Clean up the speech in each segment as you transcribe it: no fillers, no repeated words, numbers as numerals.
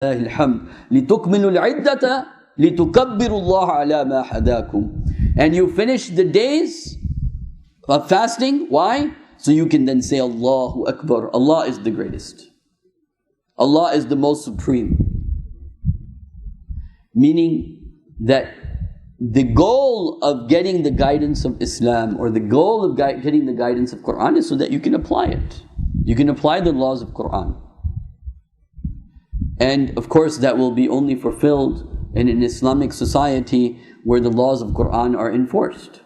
الحمد لتكملوا العدة لتكبروا الله على ما هداكم. And you finish the days of fasting. Why? So you can then say Allahu Akbar. Allah is the greatest. Allah is the most supreme. Meaning that the goal of getting the guidance of Islam, or the goal of getting the guidance of Quran, is so that you can apply it. You can apply the laws of Quran. And of course that will be only fulfilled in an Islamic society where the laws of Quran are enforced.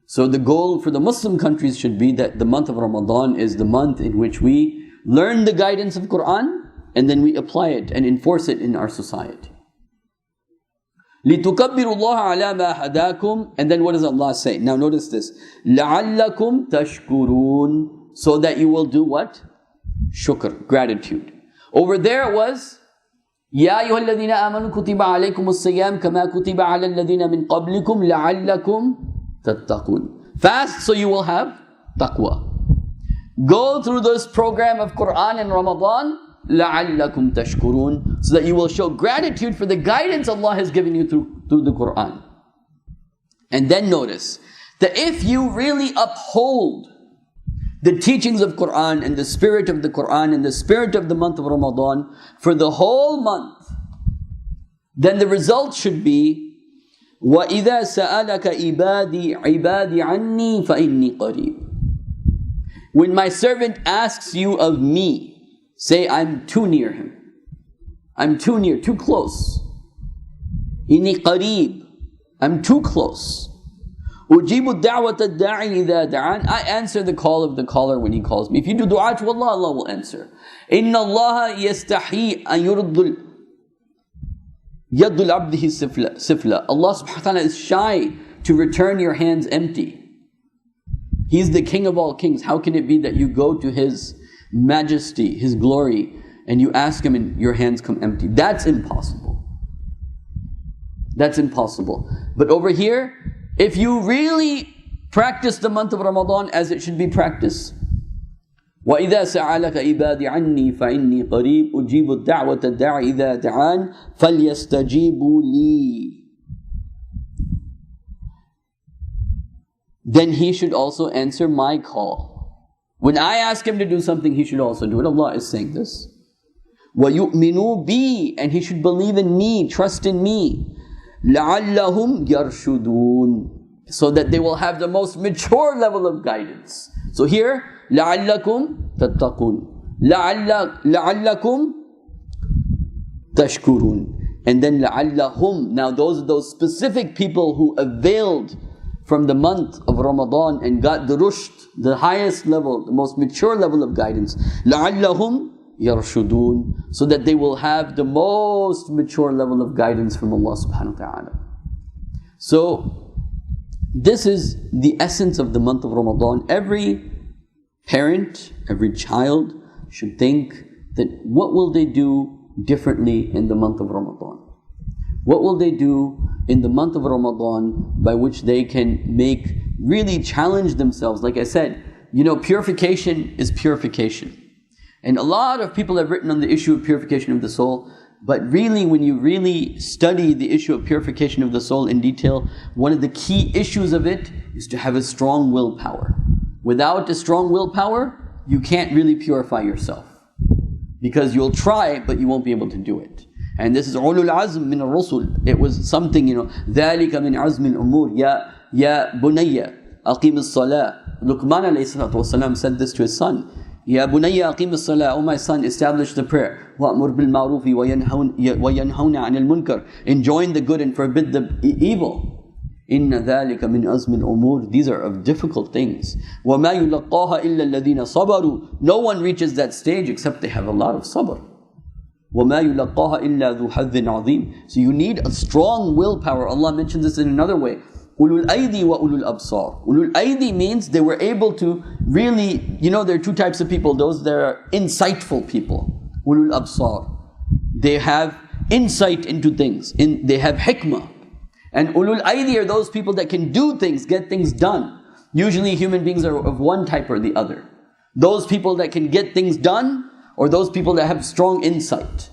So the goal for the Muslim countries should be that the month of Ramadan is the month in which we learn the guidance of Quran and then we apply it and enforce it in our society. لِتُكَبِّرُوا اللَّهَ عَلَى مَا هَدَاكُمْ. And then what does Allah say? Now notice this. لَعَلَّكُمْ تَشْكُرُونَ. So that you will do what? Shukr, gratitude. Over there it was يَا أَيُّهَا الَّذِينَ آمَنُوا كُتِبَ عَلَيْكُمُ الصِّيَامُ كَمَا كُتِبَ عَلَى الَّذِينَ مِنْ قَبْلِكُمْ لَعَلَّكُمْ تَتَّقُونَ. Fast so you will have taqwa. Go through this program of Quran in Ramadan لَعَلَّكُمْ تَشْكُرُونَ, so that you will show gratitude for the guidance Allah has given you through the Quran. And then notice that if you really uphold the teachings of Quran and the spirit of the Quran and the spirit of the month of Ramadan for the whole month, then the result should be وَإِذَا سَأَلَكَ عِبَادِي عَنِّي فَإِنِّي قَرِيبٌ. When my servant asks you of me, say, I'm too near him. I'm too near, too close. إِنِّي قَرِيب. I'm too close. أُجِيبُ الدَّعْوَةَ الدَّاعِ إِذَا دَعَانِ. I answer the call of the caller when he calls me. If you do dua to Allah, Allah will answer. إِنَّ اللَّهَ يَسْتَحِي أَن يُرُدُّ يَدُّ الْعَبْدِهِ سِفْلًا. Allah subhanahu wa ta'ala is shy to return your hands empty. He's the king of all kings. How can it be that you go to His majesty, His glory, and you ask Him and your hands come empty? That's impossible. That's impossible. But over here, if you really practice the month of Ramadan as it should be practiced, وَإِذَا سَأَلَكَ عِبَادِي عَنِّي فَإِنِّي قَرِيبٌ أُجِيبُ الدَّعْوَةَ الدَّاعِ إِذَا دَعَانِ فَلْيَسْتَجِيبُوا لِي. Then he should also answer my call. When I ask him to do something, he should also do it. Allah is saying this. وَيُؤْمِنُوا بِي. And he should believe in me, trust in me. لَعَلَّهُمْ يَرْشُدُونَ. So that they will have the most mature level of guidance. So here, لَعَلَّكُمْ تَتَّقُونَ, لَعَلَّكُمْ تَشْكُرُونَ. And then لَعَلَّهُمْ. Now those are those specific people who availed from the month of Ramadan and got the rushd, the highest level, the most mature level of guidance. لَعَلَّهُمْ يَرْشُدُونَ. So that they will have the most mature level of guidance from Allah subhanahu wa ta'ala. So this is the essence of the month of Ramadan. Every parent, every child should think that what will they do differently in the month of Ramadan? What will they do in the month of Ramadan by which they can really challenge themselves? Like I said, purification is purification. And a lot of people have written on the issue of purification of the soul, but really when you really study the issue of purification of the soul in detail, one of the key issues of it is to have a strong willpower. Without a strong willpower, you can't really purify yourself. Because you'll try, but you won't be able to do it. And this is ulul azm min al-rusul. It was something, ذَلِكَ مِنْ عَزْمِ الْأُمُورِ يَا بُنَيَّ أَقِيمِ الصَّلَاةِ. Luqman alayhi salatu wasalam said this to his son. يَا بُنَيَّ أَقِيمِ الصَّلَاةِ. Oh my son, establish the prayer. وَأْمُرْ بِالْمَعْرُوفِ وَيَنْهَوْنَ عَنِ الْمُنْكَرِ. Enjoin the good and forbid the evil. إِنَّ ذَلِكَ مِنْ أَزْمِ الْأُمُورِ. These are of difficult things. وَمَا يُلَقَّاهَا إِلَّا الَّذِينَ صَبَرُوا. No one reaches that stage except they have a lot of sabr. وَمَا يُلَقَّاهَا إِلَّا ذُو حَظٍّ عَظِيمٍ. So you need a strong willpower. Allah mentioned this in another way. أُولُو الْأَيْدِي وَأُولُو الْأَبْصَارِ. أُولُو الْأَيْدِي means they were able to really, there are two types of people. Those that are insightful people. أُولُو الْأَبْصَارِ. They have insight into things. They have hikmah. And ulul aidi are those people that can do things, get things done. Usually human beings are of one type or the other. Those people that can get things done, or those people that have strong insight.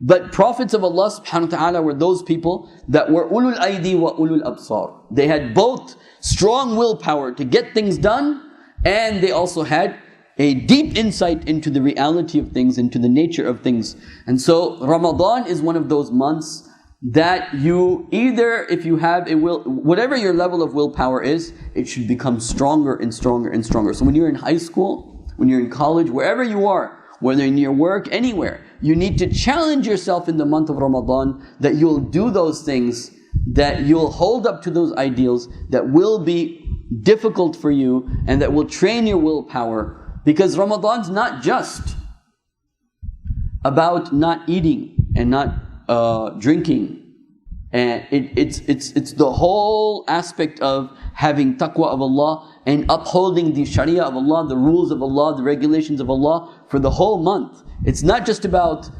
But prophets of Allah subhanahu wa ta'ala were those people that were ulul aidi wa ulul absar. They had both strong willpower to get things done, and they also had a deep insight into the reality of things, into the nature of things. And so Ramadan is one of those months that you either, if you have a will, whatever your level of willpower is, it should become stronger and stronger and stronger. So when you're in high school, when you're in college, wherever you are, whether in your work, anywhere, you need to challenge yourself in the month of Ramadan that you'll do those things, that you'll hold up to those ideals that will be difficult for you and that will train your willpower. Because Ramadan's not just about not eating and not drinking. And it's the whole aspect of having taqwa of Allah and upholding the sharia of Allah, the rules of Allah, the regulations of Allah for the whole month. It's not just about,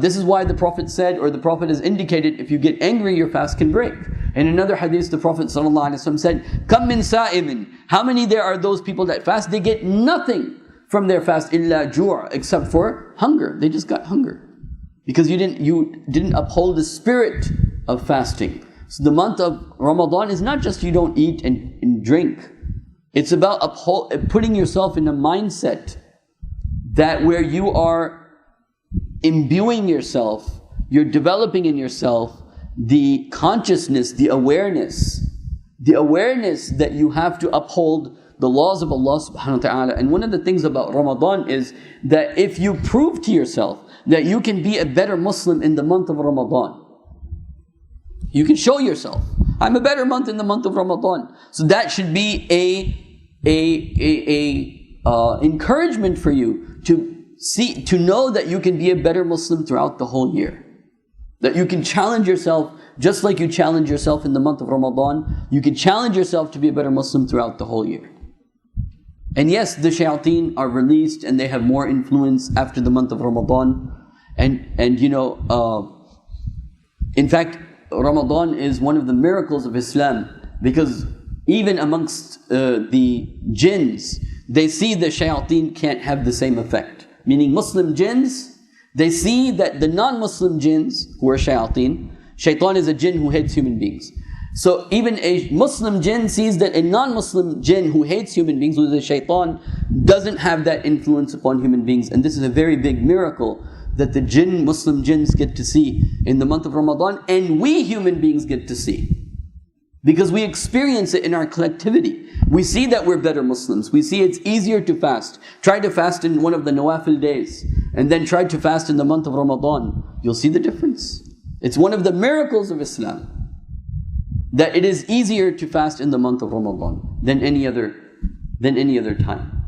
this is why the Prophet said, or the Prophet has indicated, if you get angry, your fast can break. In another hadith, the Prophet ﷺ said, Kam min sa'imin, how many there are those people that fast, they get nothing from their fast, illa ju', except for hunger. They just got hunger. Because you didn't uphold the spirit of fasting. So the month of Ramadan is not just you don't eat and drink. It's about putting yourself in a mindset that where you are imbuing yourself, you're developing in yourself the consciousness, the awareness that you have to uphold the laws of Allah subhanahu wa ta'ala. And one of the things about Ramadan is that if you prove to yourself that you can be a better Muslim in the month of Ramadan, you can show yourself, I'm a better month in the month of Ramadan. So that should be a encouragement for you to know that you can be a better Muslim throughout the whole year. That you can challenge yourself, just like you challenge yourself in the month of Ramadan, you can challenge yourself to be a better Muslim throughout the whole year. And yes, the shayateen are released and they have more influence after the month of Ramadan. And you know, in fact, Ramadan is one of the miracles of Islam, because even amongst the jinns, they see the shayateen can't have the same effect. Meaning Muslim jinns, they see that the non-Muslim jinns who are shayateen, shaitan is a jinn who hates human beings. So even a Muslim jinn sees that a non-Muslim jinn who hates human beings, who is a shaitan, doesn't have that influence upon human beings. And this is a very big miracle that the Muslim jinns get to see in the month of Ramadan, and we human beings get to see. Because we experience it in our collectivity. We see that we're better Muslims. We see it's easier to fast. Try to fast in one of the nawafil days, and then try to fast in the month of Ramadan. You'll see the difference. It's one of the miracles of Islam, that it is easier to fast in the month of Ramadan than any other time.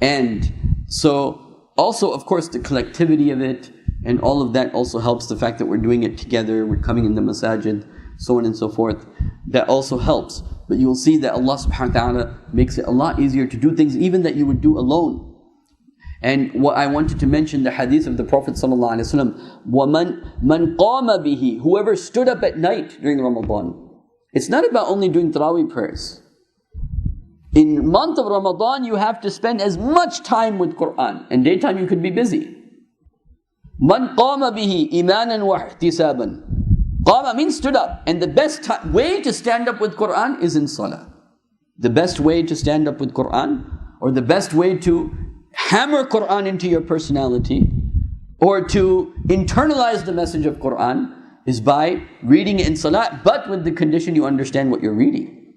And so, also of course the collectivity of it and all of that also helps. The fact that we're doing it together, we're coming in the masajid, so on and so forth, that also helps. But you'll see that Allah subhanahu wa ta'ala makes it a lot easier to do things even that you would do alone. And what I wanted to mention, the hadith of the Prophet ﷺ, وَمَنْ قَامَ بِهِ, whoever stood up at night during Ramadan. It's not about only doing Taraweeh prayers. In month of Ramadan, you have to spend as much time with Qur'an. And daytime you could be busy. مَنْ قَامَ بِهِ إِيمَانًا وَاحْتِسَابًا. Qama means stood up. And the best way to stand up with Qur'an is in salah. The best way to stand up with Qur'an, or the best way to hammer Qur'an into your personality, or to internalize the message of Qur'an, is by reading it in salah, but with the condition you understand what you're reading.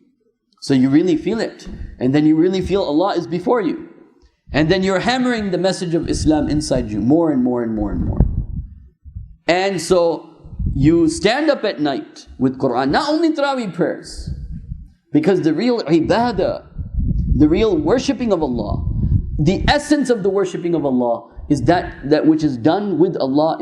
So you really feel it. And then you really feel Allah is before you. And then you're hammering the message of Islam inside you more and more and more and more. And so you stand up at night with Qur'an, not only Taraweeh prayers, because the real ibadah, the real worshipping of Allah, the essence of the worshipping of Allah is that which is done with Allah